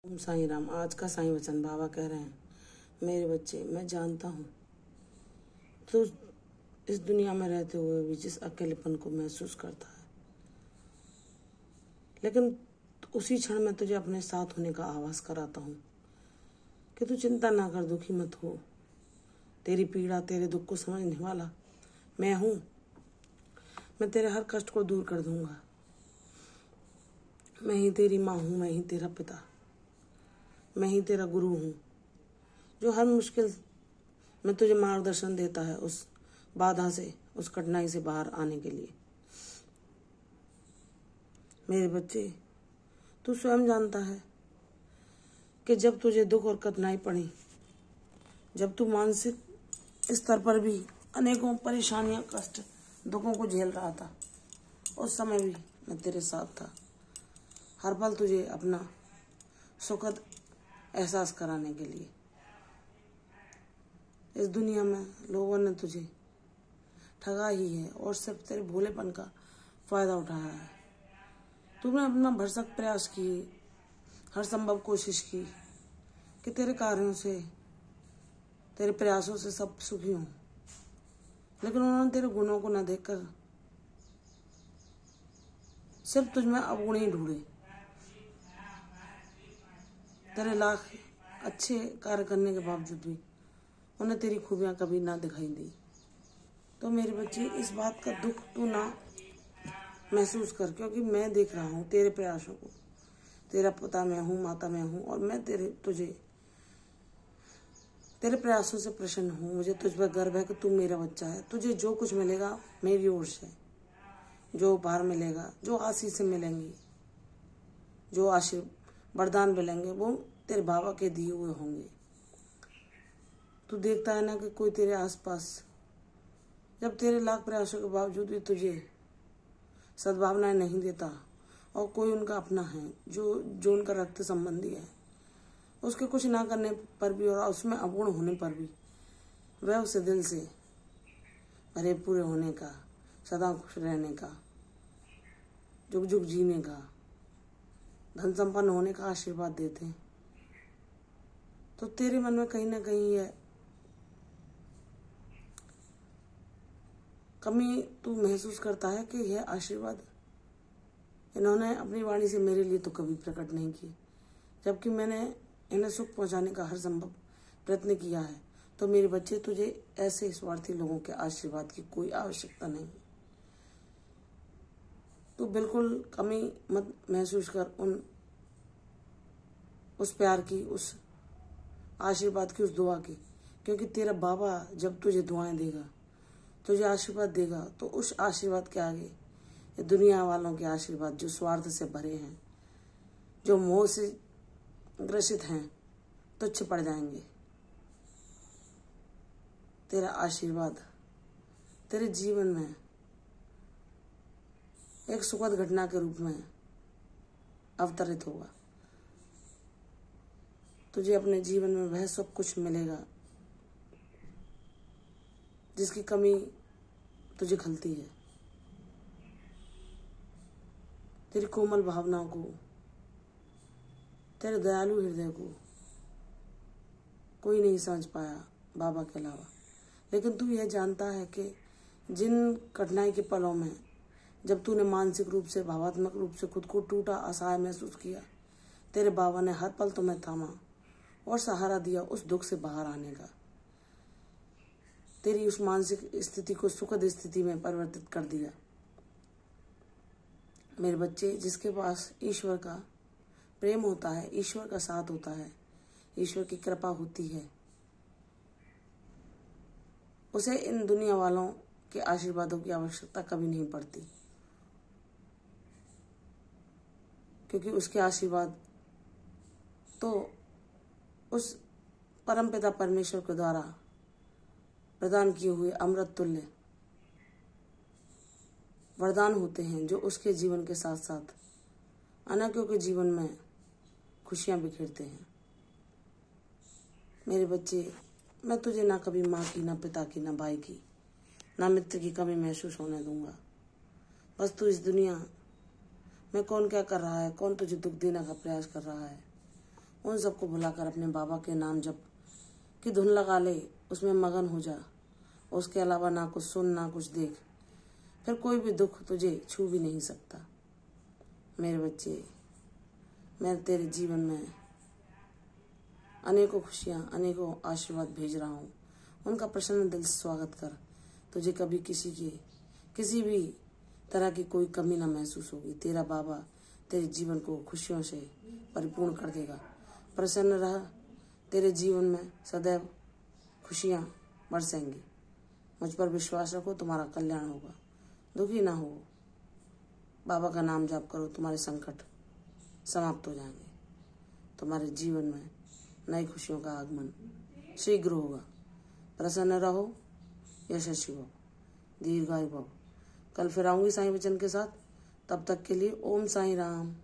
ओम साईं राम। आज का साईं वचन बाबा कह रहे हैं, मेरे बच्चे, मैं जानता हूँ तो इस दुनिया में रहते हुए भी जिस अकेलेपन को महसूस करता है, लेकिन उसी क्षण में तुझे अपने साथ होने का आभास कराता हूँ कि तू चिंता ना कर, दुखी मत हो। तेरी पीड़ा, तेरे दुख को समझने वाला मैं हूँ। मैं तेरे हर कष्ट को दूर कर दूंगा। मैं ही तेरी माँ हूँ, मैं ही तेरा पिता, मैं ही तेरा गुरु हूँ, जो हर मुश्किल में तुझे मार्गदर्शन देता है, उस बाधा से, उस कठिनाई से बाहर आने के लिए। मेरे बच्चे, तू स्वयं जानता है कि जब तुझे दुख और कठिनाई पड़ी, जब तू मानसिक स्तर पर भी अनेकों परेशानियां, कष्ट, दुखों को झेल रहा था, उस समय भी मैं तेरे साथ था। हर पल तुझे अपना सुखद एहसास कराने के लिए। इस दुनिया में लोगों ने तुझे ठगा ही है और सिर्फ तेरे भोलेपन का फायदा उठाया है। तूने अपना भरसक प्रयास किए, हर संभव कोशिश की कि तेरे कार्यों से, तेरे प्रयासों से सब सुखी हों, लेकिन उन्होंने तेरे गुणों को न देखकर सिर्फ तुझ में अवगुण ही ढूंढे। तेरे लाख अच्छे कार्य करने के बावजूद भी उन्हें तेरी खूबियां कभी ना दिखाई दी। तो मेरे बच्चे, इस बात का दुख तू ना महसूस कर, क्योंकि मैं देख रहा हूँ तेरे प्रयासों को। तेरा पिता मैं हूँ, माता मैं हूँ, और मैं तेरे प्रयासों से प्रसन्न हूँ। मुझे तुझ पर गर्व है कि तू मेरा बच्चा है। तुझे जो कुछ मिलेगा मेरी ओर से, जो उपहार मिलेगा, जो आशीष मिलेंगी, जो वरदान मिलेंगे, वो तेरे बाबा के दिए हुए होंगे। तू देखता है ना कि कोई तेरे आसपास, जब तेरे लाख प्रयासों के बावजूद भी तुझे सद्भावनाएं नहीं देता, और कोई उनका अपना है जो उनका रक्त संबंधी है, उसके कुछ ना करने पर भी और उसमें अवगुण होने पर भी वह उसे दिल से भरे पूरे होने का, सदा खुश रहने का, जुग जुग जीने का, धन संपन्न होने का आशीर्वाद देते हैं। तो तेरे मन में कहीं ना कहीं यह कमी तू महसूस करता है कि यह आशीर्वाद इन्होंने अपनी वाणी से मेरे लिए तो कभी प्रकट नहीं की, जबकि मैंने इन्हें सुख पहुंचाने का हर संभव प्रयत्न किया है। तो मेरे बच्चे, तुझे ऐसे स्वार्थी लोगों के आशीर्वाद की कोई आवश्यकता नहीं। तू बिल्कुल कमी मत महसूस कर उस प्यार की, उस आशीर्वाद की, उस दुआ की, क्योंकि तेरा बाबा जब तुझे दुआएं देगा, तुझे आशीर्वाद देगा, तो उस आशीर्वाद के आगे ये दुनिया वालों के आशीर्वाद, जो स्वार्थ से भरे हैं, जो मोह से ग्रसित हैं, तुच्छ पड़ जाएंगे। तेरा आशीर्वाद तेरे जीवन में एक सुखद घटना के रूप में अवतरित होगा। तुझे अपने जीवन में वह सब कुछ मिलेगा जिसकी कमी तुझे खलती है। तेरी कोमल भावनाओं को, तेरे दयालु हृदय को कोई नहीं समझ पाया बाबा के अलावा। लेकिन तू यह जानता है कि जिन कठिनाई के पलों में जब तूने मानसिक रूप से, भावात्मक रूप से खुद को टूटा, असहाय महसूस किया, तेरे बाबा ने हर पल तुम्हें थामा और सहारा दिया उस दुख से बाहर आने का। तेरी उस मानसिक स्थिति को सुखद स्थिति में परिवर्तित कर दिया। मेरे बच्चे, जिसके पास ईश्वर का प्रेम होता है, ईश्वर का साथ होता है, ईश्वर की कृपा होती है, उसे इन दुनिया वालों के आशीर्वादों की आवश्यकता कभी नहीं पड़ती, क्योंकि उसके आशीर्वाद तो उस परमपिता परमेश्वर के द्वारा प्रदान किए हुए अमृत तुल्य वरदान होते हैं, जो उसके जीवन के साथ साथ अनेकों के जीवन में खुशियां बिखेरते हैं। मेरे बच्चे, मैं तुझे ना कभी माँ की, ना पिता की, ना भाई की, ना मित्र की कमी महसूस होने दूंगा। बस तू इस दुनिया में कौन क्या कर रहा है, कौन तुझे दुख देने का प्रयास कर रहा है, उन सबको भुलाकर अपने बाबा के नाम जप की धुन लगा ले, उसमें मगन हो जा। उसके अलावा ना कुछ सुन ना कुछ देख, फिर कोई भी दुख तुझे छू भी नहीं सकता। मेरे बच्चे, मैं तेरे जीवन में अनेकों खुशियाँ, अनेकों आशीर्वाद भेज रहा हूँ। उनका प्रसन्न दिल से स्वागत कर। तुझे कभी किसी भी तरह की कोई कमी ना महसूस होगी। तेरा बाबा तेरे जीवन को खुशियों से परिपूर्ण कर देगा। प्रसन्न रह, तेरे जीवन में सदैव खुशियाँ बरसेंगी। मुझ पर विश्वास रखो, तुम्हारा कल्याण होगा। दुखी ना हो, बाबा का नाम जाप करो, तुम्हारे संकट समाप्त हो जाएंगे। तुम्हारे जीवन में नई खुशियों का आगमन शीघ्र होगा। प्रसन्न रहो, यशस्वी भव, दीर्घायु भव। कल फिर आऊंगी साईं वचन के साथ। तब तक के लिए ओम साईं राम।